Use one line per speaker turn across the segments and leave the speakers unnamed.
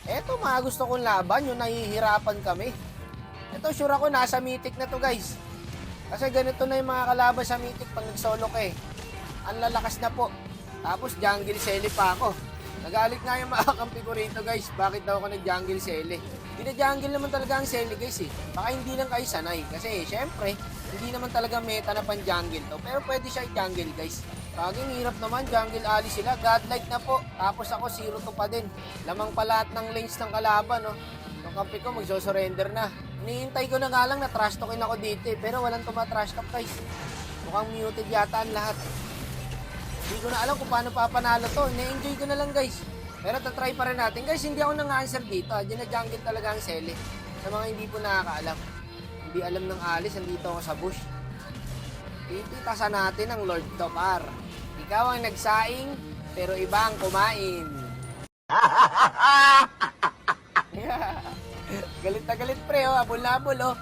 Eto mga gusto kong laban, yung nahihirapan kami. Eto sure ako nasa Mythic na to guys. Kasi ganito na yung mga kalaban sa Mythic pag nag-solo ka eh. Ang lalakas na po. Tapos jungle Selly pa ako. Nagalit nga yung mga kampi ko rito guys. Bakit daw ako nag-jungle Selly? Jungle naman talaga ang Selly guys eh. Baka hindi lang kayo sanay. Kasi syempre, hindi naman talaga meta na pan-jungle to. Pero pwede siya i-jungle guys. Kaging hirap naman, jungle ali sila. Godlike na po. Tapos ako 0-2 pa din. Lamang pa lahat ng lanes ng kalaban no. Yung kampi ko magso-surrender na. Hinihintay ko na nga lang na trash talkin ako dito eh. Pero walang tuma-trash talk guys. Mukhang muted yata ang lahat. Hindi ko na alam kung paano papanalo to. Na-enjoy ko na lang guys. Pero tatry pa rin natin. Guys, hindi ako nang-answer dito. Jungle talaga ang Selly. Sa mga hindi po nakakaalam. Hindi alam ng alis. Andito ako sa bush. Tititasan natin ang Lord Topar. Ikaw ang nagsaing, pero iba ang kumain. Galit na galit pre, oh. Abol na abol, oh.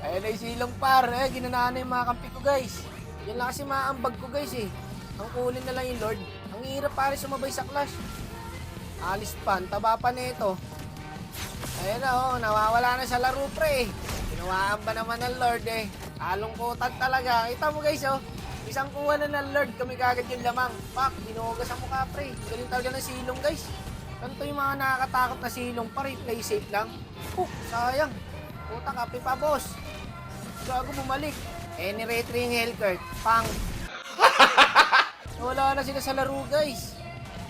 Ayan na yung silong par. Ginanaan na yung mga kampi ko, guys. Yan lang kasi maambag ko, guys, eh. Ang kulin na lang yung Lord. Ang hirap pare sumabay sa clash. Alis pan, taba pa nito. Ayan na, oh. Nawawala na sa laro, pre. Kinuhaan ba naman ng Lord, eh. Alungkutan talaga. Kita mo, guys, oh. Isang kuha na ng Lord, kami kagad yung lamang. Pak, binuhugas ang mukha, pre. Galing talaga ng silong, guys. Ganito yung mga nakakatakot na silong, pare. Play safe lang. Sayang. Puta, kape pa, boss. Gago bumalik. Ni-retry yung Hellcurt. Pang. Wala na sila sa laro, guys.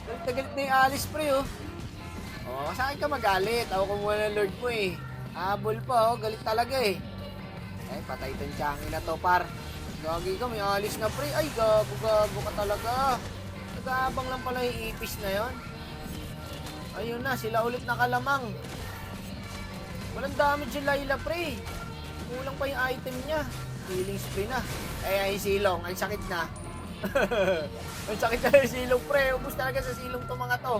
Galit na galit na yung Alice, pre, oh. Oh, sa akin ka magalit. Ako kumuha ng Lord mo, eh. Habol pa, oh. Galit talaga, eh. Ay, patay itong tiyangin na to, par. Gagi ka, may Alice na, pre. Ay, gago ka talaga. Nag-aabang lang pala yung ipis na yon. Ayun na, sila ulit nakalamang. Walang damage yung Layla, pre. Kulang pa yung item niya. Healing spray na. Ay, silong. Ang sakit na. Ang sakit na yung silong, pre. Ubus talaga sa silong to mga to.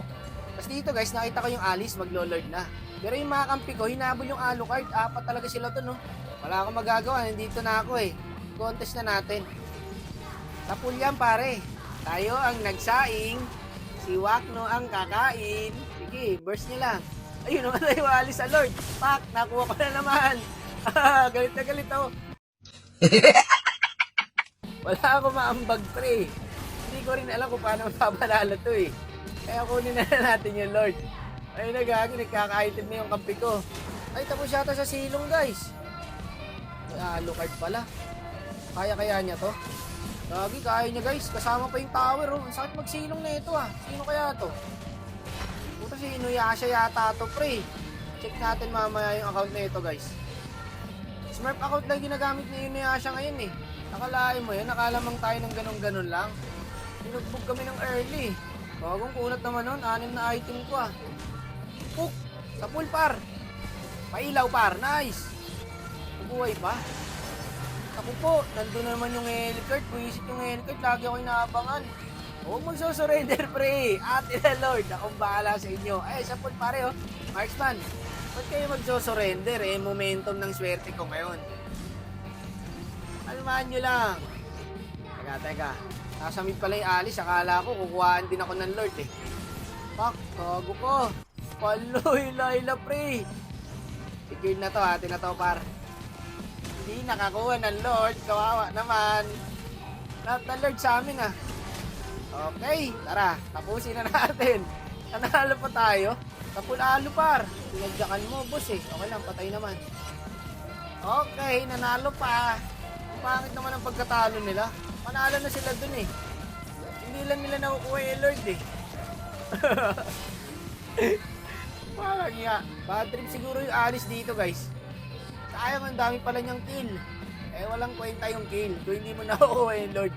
Tapos dito, guys, nakita ko yung Alice maglo-lord na. Pero yung mga kampi ko, hinabol yung Alucard. Apat talaga sila to, no? Wala akong magagawa. Nandito na ako, eh. Contest na natin. Sa pool yan, pare. Tayo ang nagsaing. Si Wakno ang kakain. Sige, burst nila. Ayun naman na yung Alice sa Lord. Pak, nakuha ko na naman. Galit na galit ako. Wala akong maambag, pre. Hindi ko rin alam kung paano mapapanalo to, eh. Kaya kunin na natin yung Lord. Ayun na gagi, nagkaka-item na yung kampi ko. Ay, tapos yata sa silong, guys. Alucard pala. Kaya niya to? Gagi, kaya niya, guys. Kasama pa yung tower, oh. Ang sakit magsilong na ito, ah. Sino kaya to? Puta, si Inuyasha yata to, pre. Check natin mamaya yung account na ito, guys. Smurf account lang ginagamit ni Inuyasha ngayon, eh. Nakalain mo yan, nakalamang tayo ng ganun-ganun lang. Pinugbog kami ng early. Bagong kunat naman nun, 6 na item ko, ah. Puk! Sa pool, par. Pailaw, par. Nice! Nabuhay pa. Ako po, nandun naman yung Hellcurt. Buisit yung Hellcurt, lagi ako inaabangan. Huwag magsusurrender, pre. Ate na Lord, akong bahala sa inyo. Ay, sa pool, pare, oh. Marksman, ba't kayo magsusurrender, eh? Momentum ng swerte ko ngayon. Almahan nyo lang. Teka. Nasamid pala yung Alice. Akala ko, kukuhaan din ako ng Lord, eh. Pak, tago ko. Paloy, Layla, pre. Secure na to, ate na to, par. Hindi nakakuha ng Lord. Kawawa naman. Lahat ng Lord sa amin, ah. Okay, tara. Tapusin na natin. Nanalo pa tayo. Tapulalo, par. Pinagdakan mo, boss, eh. Okay lang, patay naman. Okay, nanalo pa. Pangit naman ang pagkatalo nila. Panalo na sila dun, eh. Hindi lang nila nakukuha yung Lord, eh. Parang nga. Bad trip siguro yung Alice dito, guys. Sayang, ang dami pala niyang kill. Eh, walang kwenta yung kill kung hindi mo nakukuha yung Lord.